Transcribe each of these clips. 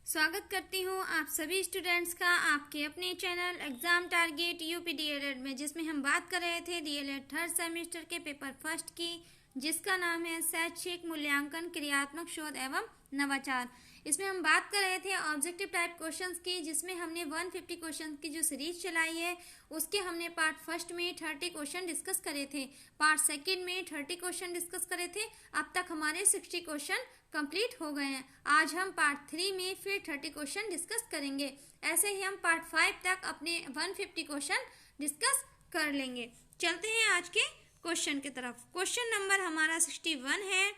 स्वागत करती हूँ आप सभी स्टूडेंट्स का आपके अपने channel exam target UP DElEd में, जिसमें हम बात कर रहे थे डीएलएड थर्ड सेमेस्टर के पेपर फर्स्ट की, जिसका नाम है शैक्षिक मूल्यांकन क्रियात्मक शोध एवं नवाचार। इसमें हम बात कर रहे थे ऑब्जेक्टिव टाइप क्वेश्चंस की, जिसमें हमने 150 क्वेश्चन की जो सीरीज चलाई है उसके हमने पार्ट फर्स्ट में 30 क्वेश्चन डिस्कस करे थे, पार्ट सेकंड में 30 क्वेश्चन डिस्कस करे थे। अब तक हमारे 60 क्वेश्चन कंप्लीट हो गए हैं। आज हम पार्ट 3 में फिर 30 क्वेश्चन डिस्कस करेंगे। ऐसे ही हम पार्ट 5 तक अपने 150 क्वेश्चन डिस्कस कर लेंगे। चलते हैं आज के क्वेश्चन की तरफ। क्वेश्चन नंबर हमारा 61 है,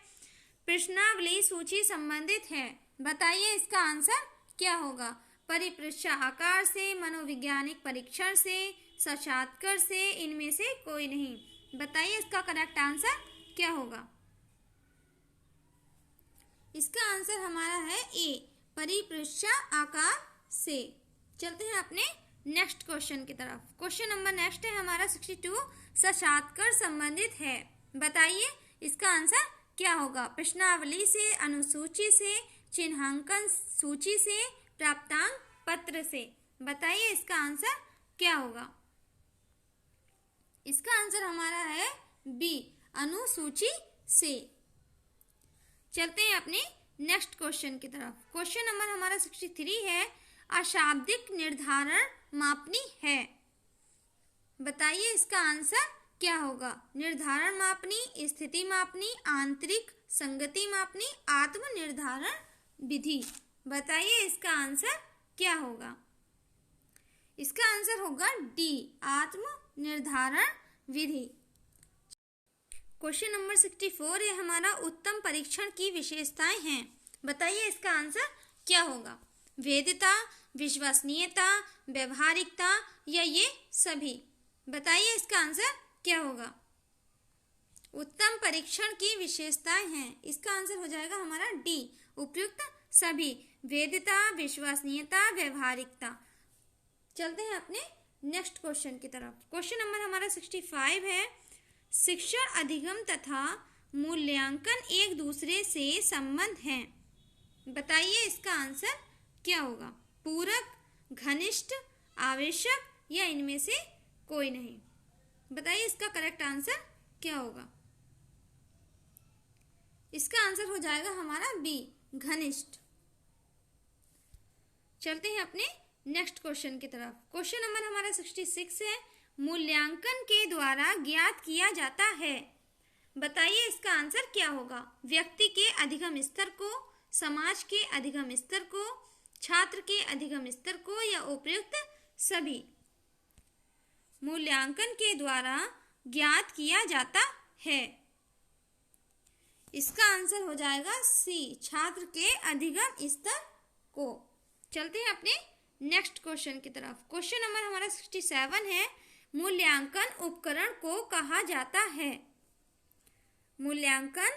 प्रश्नावली सूची संबंधित है, बताइए इसका आंसर क्या होगा। परिपृच्छ आकार से, मनोवैज्ञानिक परीक्षण से, साक्षात्कार से, इनमें से कोई नहीं। बताइए इसका करेक्ट आंसर क्या होगा। इसका आंसर हमारा है ए, परिपृच्छ आकार से। चलते हैं अपने नेक्स्ट क्वेश्चन की तरफ। क्वेश्चन नंबर नेक्स्ट है हमारा 62, साक्षात्कार संबंधित है, बताइए इसका आंसर क्या होगा। प्रश्नावली से, अनुसूची से, चिन्हांकन सूची से, प्राप्तांक पत्र से, बताइए इसका आंसर क्या होगा। इसका आंसर हमारा है बी, अनुसूची से। चलते हैं अपने नेक्स्ट क्वेश्चन की तरफ। क्वेश्चन नंबर हमारा 63 है, अशाब्दिक निर्धारण मापनी है, बताइए इसका आंसर क्या होगा। निर्धारण मापनी, स्थिति मापनी, आंतरिक संगति मापनी, आत्म निर्धारण विधि, बताइए इसका आंसर क्या होगा। इसका आंसर होगा डी, आत्म निर्धारण विधि। क्वेश्चन नंबर 64 है हमारा, उत्तम परीक्षण की विशेषताएं हैं, बताइए इसका आंसर क्या होगा। वैधता, विश्वसनीयता, व्यवहारिकता या ये सभी, बताइए इसका आंसर क्या होगा। उत्तम परीक्षण की विशेषताएं हैं, इसका आंसर हो जाएगा हमारा डी, उपयुक्त सभी, वैधता, विश्वसनीयता, व्यवहारिकता। चलते हैं अपने नेक्स्ट क्वेश्चन की तरफ। क्वेश्चन नंबर हमारा 65 है, शिक्षण अधिगम तथा मूल्यांकन एक दूसरे से संबंध हैं, बताइए इसका आंसर क्या होगा। पूरक, घनिष्ठ, आवश्यक या इनमें से कोई नहीं, बताइए इसका करेक्ट आंसर क्या होगा। इसका आंसर हो जाएगा हमारा बी, घनिष्ठ। चलते हैं अपने नेक्स्ट क्वेश्चन की तरफ। क्वेश्चन नंबर हमारा 66 है, मूल्यांकन के द्वारा ज्ञात किया जाता है, बताइए इसका आंसर क्या होगा। व्यक्ति के अधिगम स्तर को, समाज के अधिगम स्तर को, छात्र के अधिगम स्तर को या उपयुक्त सभी। मूल्यांकन के द्वारा ज्ञात किया जाता है, इसका आंसर हो जाएगा सी, छात्र के अधिगम स्तर को। चलते हैं अपने नेक्स्ट क्वेश्चन की तरफ। क्वेश्चन नंबर हमारा 67 है, मूल्यांकन उपकरण को कहा जाता है, मूल्यांकन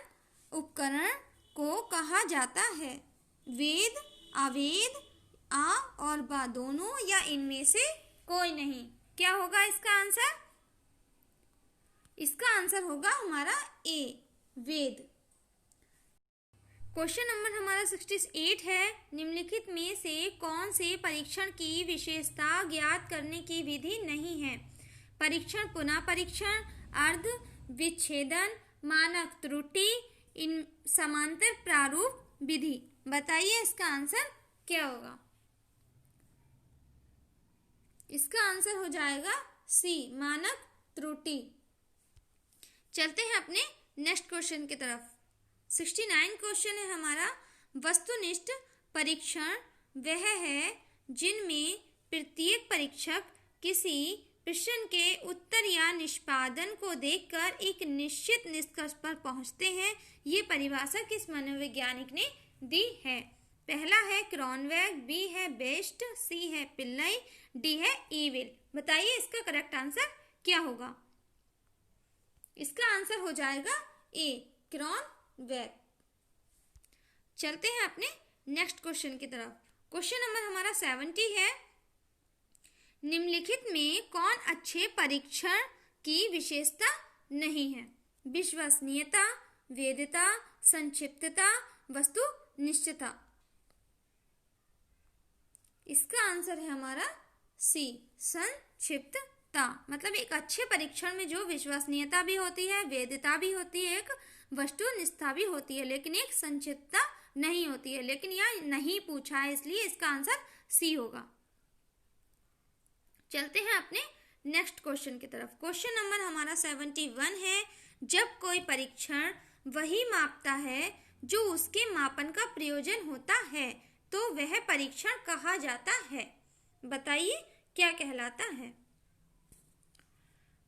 उपकरण को कहा जाता है। वेद, अवेद, आ और बा दोनों या इनमें से कोई नहीं, क्या होगा इसका आंसर। इसका आंसर होगा हमारा ए, वेद। क्वेश्चन नंबर हमारा 68 है, निम्नलिखित में से कौन से परीक्षण की विशेषता ज्ञात करने की विधि नहीं है। परीक्षण, पुनः परीक्षण, अर्ध विच्छेदन, मानक त्रुटि, इन समांतर प्रारूप विधि, बताइए इसका आंसर क्या होगा। इसका आंसर हो जाएगा सी, मानक त्रुटि। चलते हैं अपने नेक्स्ट क्वेश्चन की तरफ। 69 क्वेश्चन है हमारा, वस्तुनिष्ठ परीक्षण वह है जिनमें प्रत्येक परीक्षक किसी प्रश्न के उत्तर या निष्पादन को देखकर एक निश्चित निष्कर्ष पर पहुंचते हैं। ये परिभाषा किस मनोवैज्ञानिक ने दी है। पहला है क्रॉनवेग, बी है बेस्ट, सी है पिल्लई, डी है ईविल, बताइए इसका करेक्ट आंसर क्या होगा। इसका आंसर हो जाएगा ए, क्रॉनवेग। चलते हैं अपने नेक्स्ट क्वेश्चन की तरफ। क्वेश्चन नंबर हमारा 70 है, निम्नलिखित में कौन अच्छे परीक्षण की विशेषता नहीं है। विश्वसनीयता, वैधता, संक्षिप्तता, वस्तुनिष्ठता, इसका आंसर है हमारा सी, संक्षिप्तता। मतलब एक अच्छे परीक्षण में जो विश्वसनीयता भी होती है, वैधता भी होती है, एक वस्तुनिष्ठता भी होती है, लेकिन एक संक्षिप्तता नहीं होती है। लेकिन यह नहीं पूछा है, इसलिए इसका आंसर सी होगा। चलते हैं अपने नेक्स्ट क्वेश्चन की तरफ। क्वेश्चन नंबर हमारा 71 है, जब कोई परीक्षण वही मापता है जो उसके मापन का प्रयोजन होता है तो वह परीक्षण कहा जाता है। बताइए क्या कहलाता है?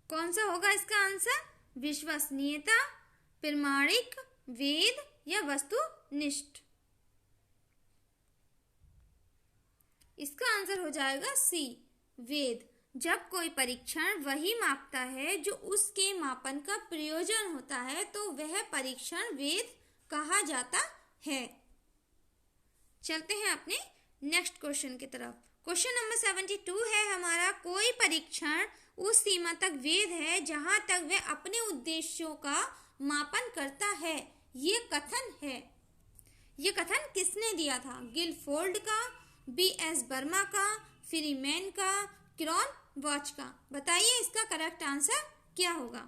कौन सा होगा इसका आंसर? विश्वसनीयता, प्रमाणिक, वेद या वस्तुनिष्ठ? इसका आंसर हो जाएगा सी, वेद। जब कोई परीक्षण वही मापता है जो उसके मापन का प्रयोजन होता है तो वह परीक्षण वेद कहा जाता है। चलते हैं अपने नेक्स्ट क्वेश्चन की तरफ। क्वेश्चन नंबर 72 है हमारा, कोई परीक्षण उस सीमा तक वैध है जहां तक वह अपने उद्देश्यों का मापन करता है। ये कथन है, ये कथन किसने दिया था? गिलफोर्ड का, B.S. वर्मा का, फ्रीमैन का, क्रॉन वॉच का? बताइए इसका करेक्ट आंसर क्या होगा?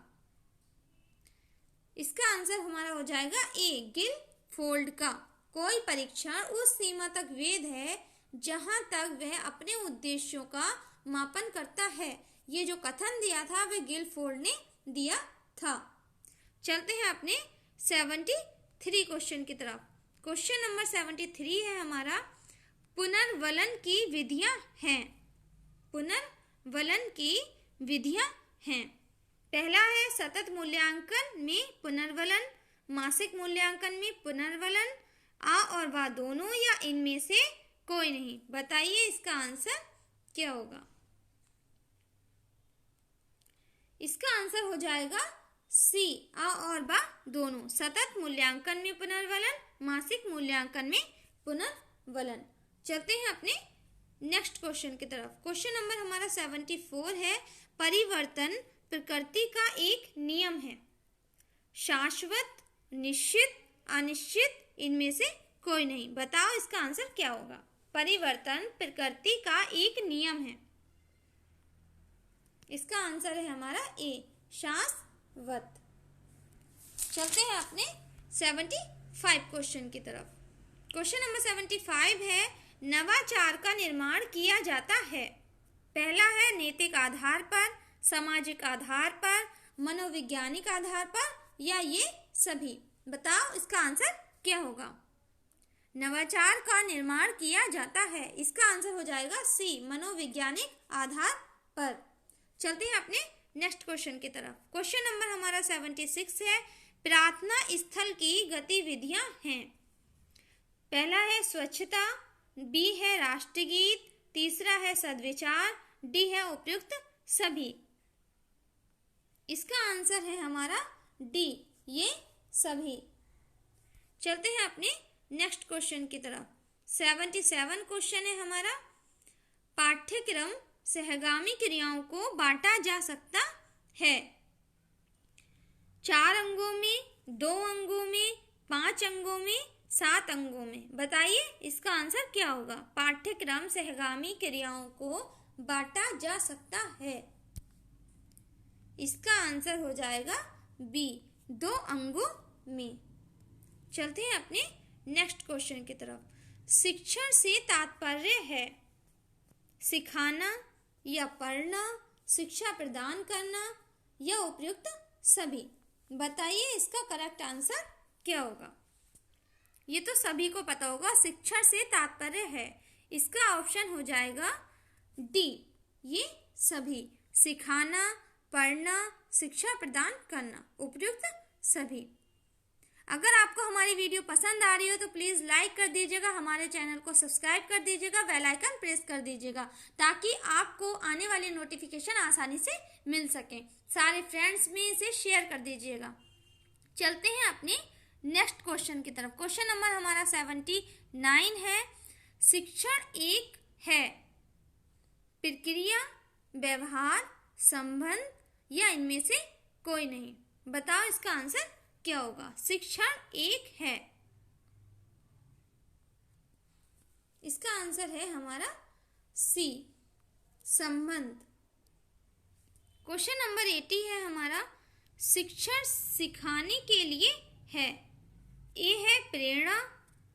इसका आंसर हमारा हो जाएगा ए, गिलफोर्ड का। कोई परीक्षण उस सीमा तक वैध है जहां तक वह अपने उद्देश्यों का मापन करता है। ये जो कथन दिया था वह गिलफोर्ड ने दिया था। चलते हैं अपने 73 क्वेश्चन की तरफ। क्वेश्चन नंबर 73 है हमारा, पुनर्वलन की विधियां हैं। पुनर्वलन की विधियां हैं। पहला है सतत मूल्यांकन में पुनर्वलन, मासिक मूल्यांकन में पुनर्वलन, आ और वा दोनों या इनमें से कोई नहीं। बताइए इसका आंसर क्या होगा? इसका आंसर हो जाएगा सी, आ और बा दोनों। सतत मूल्यांकन में पुनर्वलन, मासिक मूल्यांकन में पुनर्वलन। चलते हैं अपने नेक्स्ट क्वेश्चन की तरफ। क्वेश्चन नंबर हमारा 74 है, परिवर्तन प्रकृति का एक नियम है। शाश्वत, निश्चित, अनिश्चित, इनमें से कोई नहीं। बताओ इसका आंसर क्या होगा? परिवर्तन प्रकृति का एक नियम है। इसका आंसर है हमारा ए, शाश्वत। चलते हैं अपने 75 क्वेश्चन की तरफ। क्वेश्चन नंबर 75 है, नवाचार का निर्माण किया जाता है। पहला है नैतिक आधार पर, सामाजिक आधार पर, मनोवैज्ञानिक आधार पर या ये सभी। बताओ इसका आंसर क्या होगा? नवाचार का निर्माण किया जाता है। इसका आंसर हो जाएगा सी, मनोवैज्ञानिक आधार पर। चलते हैं अपने नेक्स्ट क्वेश्चन की तरफ। क्वेश्चन नंबर हमारा 76 है, प्रार्थना स्थल की गतिविधियां हैं। पहला है स्वच्छता, बी है राष्ट्रगीत, तीसरा है सद्विचार, डी है उपयुक्त सभी। इसका आंसर है हमारा डी, ये सभी। चलते हैं अपने नेक्स्ट क्वेश्चन की तरफ। 77 क्वेश्चन है हमारा, पाठ्यक्रम सहगामी क्रियाओं को बांटा जा सकता है। 4 अंगों में, 2 अंगों में, 5 अंगों में, 7 अंगों में। बताइए इसका आंसर क्या होगा? पाठ्यक्रम सहगामी क्रियाओं को बांटा जा सकता है। इसका आंसर हो जाएगा बी, 2 अंगों में। चलते हैं अपने नेक्स्ट क्वेश्चन की तरफ। शिक्षण से तात्पर्य है सिखाना या पढ़ना, शिक्षा प्रदान करना या उपयुक्त सभी। बताइए इसका करेक्ट आंसर क्या होगा? ये तो सभी को पता होगा, शिक्षण से तात्पर्य है। इसका ऑप्शन हो जाएगा डी, ये सभी। सिखाना, पढ़ना, शिक्षा प्रदान करना, उपयुक्त सभी। अगर आपको हमारी वीडियो पसंद आ रही हो तो प्लीज़ लाइक कर दीजिएगा, हमारे चैनल को सब्सक्राइब कर दीजिएगा, बेल आइकन प्रेस कर दीजिएगा ताकि आपको आने वाले नोटिफिकेशन आसानी से मिल सके। सारे फ्रेंड्स में इसे शेयर कर दीजिएगा। चलते हैं अपने नेक्स्ट क्वेश्चन की तरफ। क्वेश्चन नंबर हमारा 79 है, शिक्षण एक है प्रक्रिया, व्यवहार, संबंध या इनमें से कोई नहीं। बताओ इसका आंसर क्या होगा? शिक्षण एक है। इसका आंसर है हमारा सी संबंध। क्वेश्चन नंबर 80 है हमारा, शिक्षण सिखाने के लिए है। ए है प्रेरणा,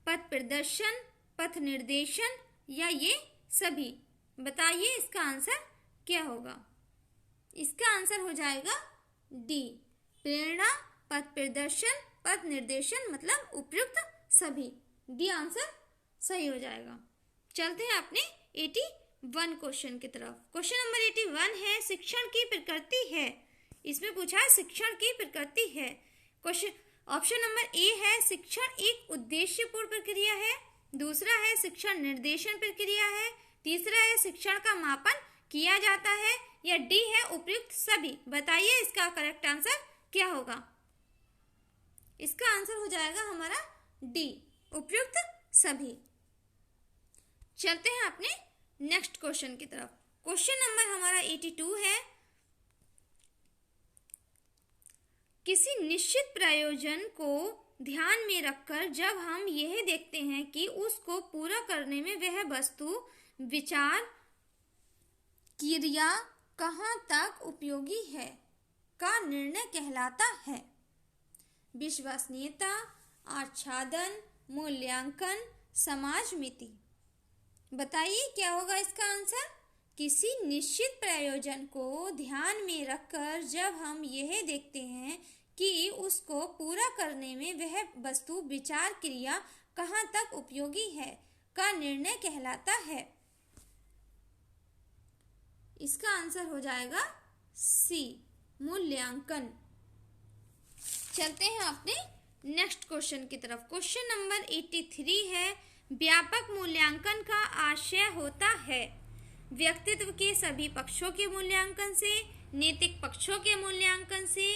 पथ प्रदर्शन, पथ निर्देशन या ये सभी। बताइए इसका आंसर क्या होगा। इसका आंसर हो जाएगा डी, प्रेरणा, पथ प्रदर्शन, पथ निर्देशन मतलब उपयुक्त सभी। डी आंसर सही हो जाएगा। चलते हैं अपने 81 क्वेश्चन की तरफ। क्वेश्चन नंबर 81 है, शिक्षण की प्रकृति है। इसमें पूछा है शिक्षण की प्रकृति है। क्वेश्चन ऑप्शन नंबर ए है, शिक्षण एक उद्देश्यपूर्ण प्रक्रिया है। दूसरा है शिक्षण निर्देशन प्रक्रिया है। तीसरा है शिक्षण का मापन किया जाता है। या डी है उपयुक्त सभी। बताइए इसका करेक्ट आंसर क्या होगा। इसका आंसर हो जाएगा हमारा डी, उपयुक्त सभी। चलते हैं अपने नेक्स्ट क्वेश्चन की तरफ। क्वेश्चन नंबर हमारा 82 है, किसी निश्चित प्रयोजन को ध्यान में रखकर जब हम यह देखते हैं कि उसको पूरा करने में वह वस्तु, विचार, क्रिया कहाँ तक उपयोगी है का निर्णय कहलाता है। विश्वसनीयता, आच्छादन, मूल्यांकन, समाजमिति। बताइए क्या होगा इसका आंसर। किसी निश्चित प्रयोजन को ध्यान में रखकर जब हम यह देखते हैं कि उसको पूरा करने में वह वस्तु, विचार, क्रिया कहाँ तक उपयोगी है का निर्णय कहलाता है। इसका आंसर हो जाएगा सी, मूल्यांकन। चलते हैं अपने नेक्स्ट क्वेश्चन की तरफ। क्वेश्चन नंबर 83 है, व्यापक मूल्यांकन का आशय होता है व्यक्तित्व के सभी पक्षों के मूल्यांकन से, नैतिक पक्षों के मूल्यांकन से,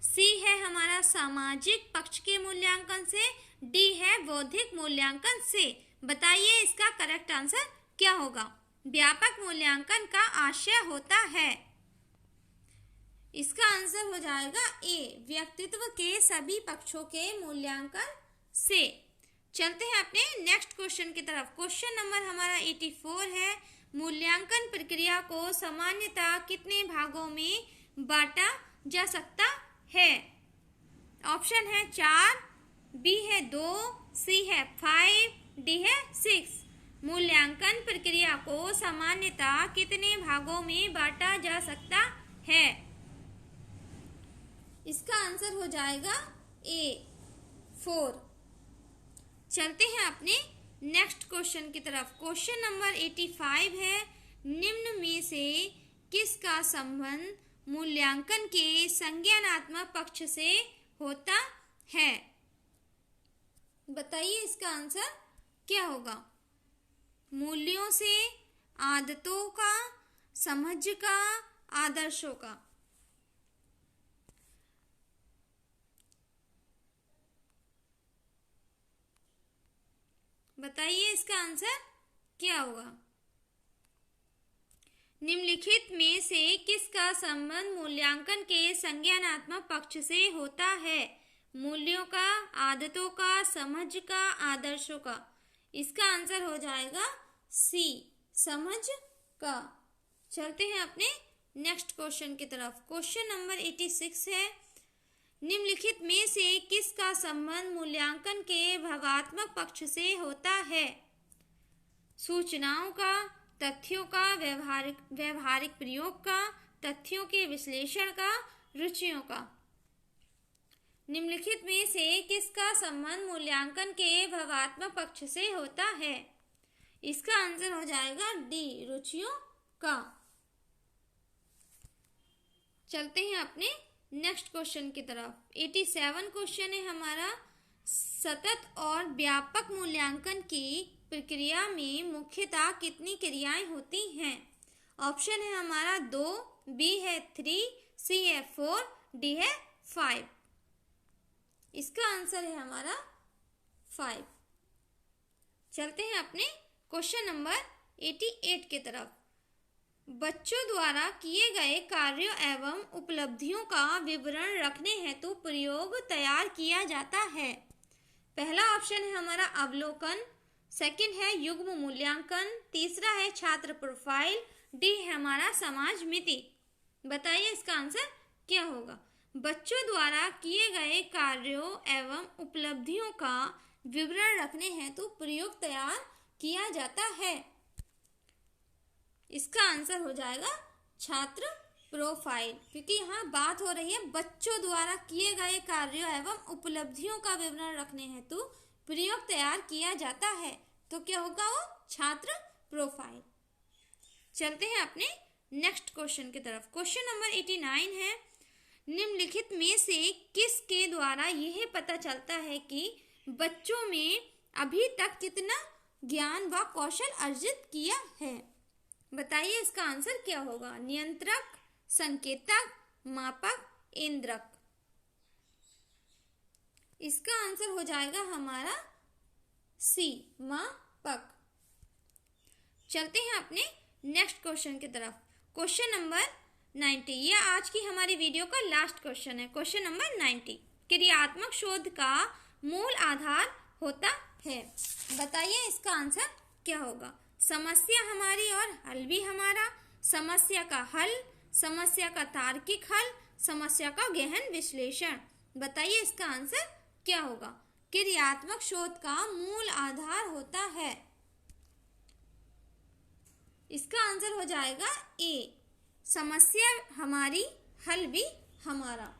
सी है हमारा सामाजिक पक्ष के मूल्यांकन से, डी है बौद्धिक मूल्यांकन से। बताइए इसका करेक्ट आंसर क्या होगा। व्यापक मूल्यांकन का आशय होता है। इसका आंसर हो जाएगा ए, व्यक्तित्व के सभी पक्षों के मूल्यांकन से। चलते हैं अपने नेक्स्ट क्वेश्चन की तरफ। क्वेश्चन नंबर हमारा 84 है, मूल्यांकन प्रक्रिया को सामान्यतः कितने भागों में बांटा जा सकता है। ऑप्शन है 4, बी है 2, सी है 5, डी है 6। मूल्यांकन प्रक्रिया को सामान्यतः कितने भागों में बांटा जा सकता है। इसका आंसर हो जाएगा ए, 4। चलते हैं अपने नेक्स्ट क्वेश्चन की तरफ। क्वेश्चन नंबर 85 है, निम्न में से किसका संबंध मूल्यांकन के संज्ञानात्मक पक्ष से होता है। बताइए इसका आंसर क्या होगा। मूल्यों से, आदतों का, समझ का, आदर्शों का। बताइए इसका आंसर क्या होगा। निम्नलिखित में से किसका संबंध मूल्यांकन के संज्ञानात्मक पक्ष से होता है। मूल्यों का, आदतों का, समझ का, आदर्शों का। इसका आंसर हो जाएगा सी, समझ का। चलते हैं अपने नेक्स्ट क्वेश्चन की तरफ। क्वेश्चन नंबर 86 है, निम्नलिखित में से किसका संबंध मूल्यांकन के भागात्मक पक्ष से होता है। सूचनाओं का, तथ्यों का, व्यवहारिक प्रयोग का, तथ्यों के विश्लेषण का, रुचियों का। निम्नलिखित में से किसका संबंध मूल्यांकन के भागात्मक पक्ष से होता है। इसका आंसर हो जाएगा डी, रुचियों का। चलते हैं अपने नेक्स्ट क्वेश्चन की तरफ। 87 क्वेश्चन है हमारा, सतत और व्यापक मूल्यांकन की प्रक्रिया में मुख्यतः कितनी क्रियाएं होती हैं। ऑप्शन है हमारा 2, बी है 3, सी है 4, डी है 5। इसका आंसर है हमारा 5। चलते हैं अपने क्वेश्चन नंबर 88 की तरफ। बच्चों द्वारा किए गए कार्यों एवं उपलब्धियों का विवरण रखने हेतु प्रयोग तैयार किया जाता है। पहला ऑप्शन है हमारा अवलोकन, सेकंड है युग्म मूल्यांकन, तीसरा है छात्र प्रोफाइल, डी है हमारा समाज मिति। बताइए इसका आंसर क्या होगा। बच्चों द्वारा किए गए कार्यों एवं उपलब्धियों का विवरण रखने हेतु प्रयोग तैयार किया जाता है। इसका आंसर हो जाएगा छात्र प्रोफाइल, क्योंकि यहाँ बात हो रही है बच्चों द्वारा किए गए कार्यों एवं उपलब्धियों का विवरण रखने हेतु प्रयोग तैयार किया जाता है, तो क्या होगा वो छात्र प्रोफाइल। चलते हैं अपने नेक्स्ट क्वेश्चन की तरफ। क्वेश्चन नंबर 89 है, निम्नलिखित में से किसके द्वारा यह पता चलता है कि बच्चों में अभी तक कितना ज्ञान व कौशल अर्जित किया है। बताइए इसका आंसर क्या होगा। नियंत्रक, संकेतक, मापक, इंद्रक। इसका आंसर हो जाएगा हमारा सी, मापक। चलते हैं अपने नेक्स्ट क्वेश्चन की तरफ। क्वेश्चन नंबर 90, ये आज की हमारी वीडियो का लास्ट क्वेश्चन है। क्वेश्चन नंबर 90, क्रियात्मक शोध का मूल आधार होता है। बताइए इसका आंसर क्या होगा। समस्या हमारी और हल भी हमारा, समस्या का हल, समस्या का तार्किक हल, समस्या का गहन विश्लेषण। बताइए इसका आंसर क्या होगा। क्रियात्मक शोध का मूल आधार होता है। इसका आंसर हो जाएगा ए, समस्या हमारी हल भी हमारा।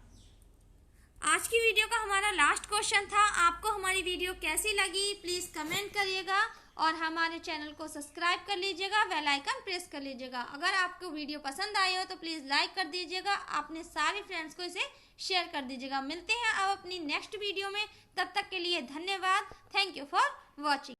आज की वीडियो का हमारा लास्ट क्वेश्चन था। आपको हमारी वीडियो कैसी लगी प्लीज़ कमेंट करिएगा और हमारे चैनल को सब्सक्राइब कर लीजिएगा, बेल आइकन प्रेस कर लीजिएगा। अगर आपको वीडियो पसंद आई हो तो प्लीज़ लाइक कर दीजिएगा, अपने सारे फ्रेंड्स को इसे शेयर कर दीजिएगा। मिलते हैं अब अपनी नेक्स्ट वीडियो में, तब तक के लिए धन्यवाद। Thank you for watching.